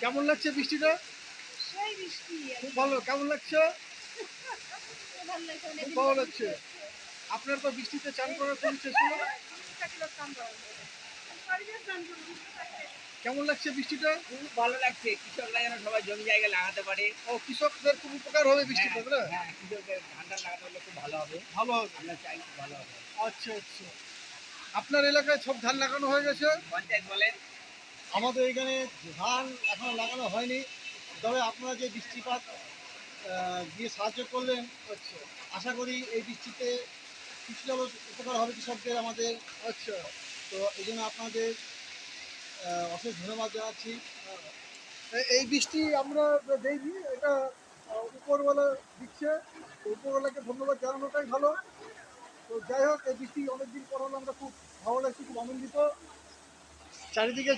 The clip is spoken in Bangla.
কেমন লাগছে বৃষ্টিটা? সেই বৃষ্টি খুব ভালো। কেমন লাগছে? খুব ভালো লাগছে খুব অনেকদিন ভালো পর লাগছে। বৃষ্টি হচ্ছে। আপনার তো বৃষ্টিতে চান করার খুব ইচ্ছে ছিল। কেমন লাগছে বৃষ্টিটা? খুব ভালো লাগছে। কৃষকরা যেন সবাই জমি জায়গা লাগাতে পারে। ও কৃষকদের খুব উপকার হবে হ্যাঁ, বৃষ্টিতে, তাই না? হ্যাঁ, কৃষকদের ধান টান লাগাতে পারলে খুব ভালো হবে। ভালো হবে। আমরা চাই খুব ভালো হবে। আচ্ছা, আচ্ছা। আপনার এলাকায় সব ধান লাগানো হয়ে গেছে? পঞ্চায়েত বলেন। আমাদের এখানে ধান এখনো লাগানো হয়নি। তবে আপনারা যে বৃষ্টিপাত দিয়ে সাহায্য করলেন, আচ্ছা, আশা করি এই বৃষ্টিতে কিছুটা হলেও উপকার হবে কৃষকদের আমাদের। আচ্ছা। তো এই জন্য আপনাদের অশেষ ধন্যবাদ জানাচ্ছি। এই বৃষ্টি আমরা দেইনি, এটা উপরওয়ালা দিচ্ছে। তো উপরওয়ালাকে ধন্যবাদ জানানোটাই ভালো। তো যাই হোক, এই বৃষ্টি অনেকদিন পর হলো, আমরা খুব ভালো লাগছে, খুব আনন্দিত। চারিদিকে